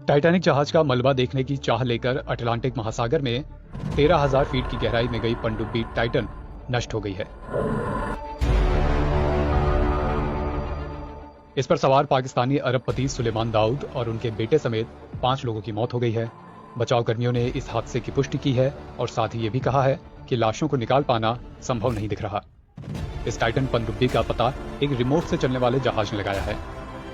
Titanic जहाज का मलबा देखने की चाह लेकर अटलांटिक महासागर में 13,000 फीट की गहराई में गई पनडुब्बी टाइटन नष्ट हो गई है। इस पर सवार पाकिस्तानी अरबपति सुलेमान दाऊद और उनके बेटे समेत 5 लोगों की मौत हो गई है। बचाव कर्मियों ने इस हादसे की पुष्टि की है और साथ ही ये भी कहा है कि लाशों को निकाल पाना संभव नहीं दिख रहा। इस टाइटन पनडुब्बी का पता एक रिमोट से चलने वाले जहाज ने लगाया है।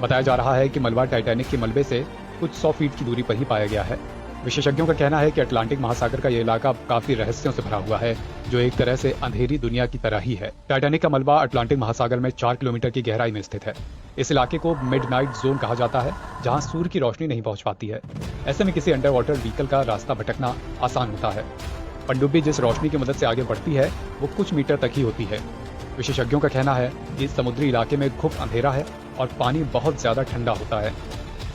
बताया जा रहा है कि मलबा टाइटैनिक के मलबे से कुछ 100 फीट की दूरी पर ही पाया गया है। विशेषज्ञों का कहना है कि अटलांटिक महासागर का यह इलाका काफी रहस्यों से भरा हुआ है, जो एक तरह से अंधेरी दुनिया की तरह ही है। टाइटैनिक का मलबा अटलांटिक महासागर में 4 किलोमीटर की गहराई में स्थित है। इस इलाके को मिडनाइट जोन कहा जाता है, जहां सूर्य की रोशनी नहीं पहुंच पाती है। ऐसे में किसी अंडर वाटर व्हीकल का रास्ता भटकना आसान होता है। पनडुब्बी जिस रोशनी की मदद से आगे बढ़ती है वो कुछ मीटर तक ही होती है। विशेषज्ञों का कहना है कि इस समुद्री इलाके में खूब अंधेरा है और पानी बहुत ज्यादा ठंडा होता है।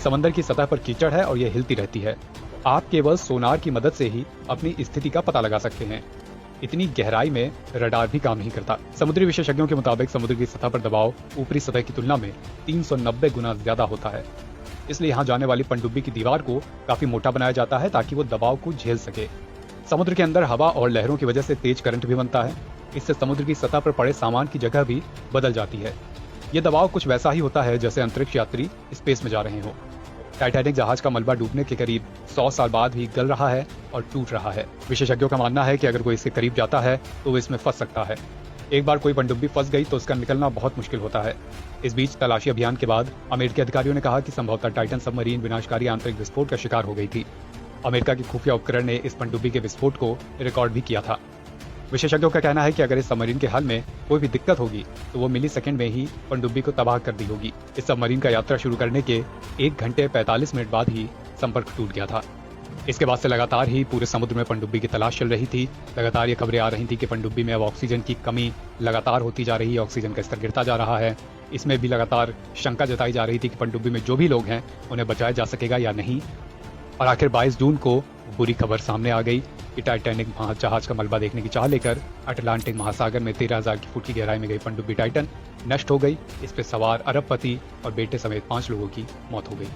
समंदर की सतह पर कीचड़ है और यह हिलती रहती है। आप केवल सोनार की मदद से ही अपनी स्थिति का पता लगा सकते हैं। इतनी गहराई में रडार भी काम नहीं करता। समुद्री विशेषज्ञों के मुताबिक समुद्र की सतह पर दबाव ऊपरी सतह की तुलना में 390 गुना ज्यादा होता है। इसलिए यहाँ जाने वाली पनडुब्बी की दीवार को काफी मोटा बनाया जाता है ताकि वो दबाव को झेल सके। समुद्र के अंदर हवा और लहरों की वजह से तेज करंट भी बनता है। इससे समुद्र की सतह पर पड़े सामान की जगह भी बदल जाती है। यह दबाव कुछ वैसा ही होता है जैसे अंतरिक्ष यात्री स्पेस में जा रहे हो। टाइटैनिक जहाज का मलबा डूबने के करीब 100 साल बाद भी गल रहा है और टूट रहा है। विशेषज्ञों का मानना है कि अगर कोई इसके करीब जाता है तो वो इसमें फंस सकता है। एक बार कोई पनडुब्बी फंस गई तो उसका निकलना बहुत मुश्किल होता है। इस बीच तलाशी अभियान के बाद अमेरिकी अधिकारियों ने कहा कि संभवतः टाइटन सबमरीन विनाशकारी आंतरिक विस्फोट का शिकार हो गई थी। अमेरिका के खुफिया उपकरण ने इस पनडुब्बी के विस्फोट को रिकॉर्ड भी किया था। विशेषज्ञों का कहना है कि अगर इस सबमरीन के हल में कोई भी दिक्कत होगी तो वो मिली सेकंड में ही पनडुब्बी को तबाह कर दी होगी। इस सबमरीन का यात्रा शुरू करने के 1 घंटे 45 मिनट बाद ही संपर्क टूट गया था। इसके बाद से लगातार ही पूरे समुद्र में पनडुब्बी की तलाश चल रही थी। लगातार ये खबरें आ रही थी कि पनडुब्बी में अब ऑक्सीजन की कमी लगातार होती जा रही है, ऑक्सीजन का स्तर गिरता जा रहा है। इसमें भी लगातार शंका जताई जा रही थी कि पनडुब्बी में जो भी लोग हैं उन्हें बचाया जा सकेगा या नहीं। और आखिर 22 जून को बुरी खबर सामने आ गई कि टाइटैनिक जहाज का मलबा देखने की चाह लेकर अटलांटिक महासागर में 13,000 फुट की गहराई में गई पनडुब्बी टाइटन नष्ट हो गई। इस पर सवार अरबपति और बेटे समेत 5 लोगों की मौत हो गई।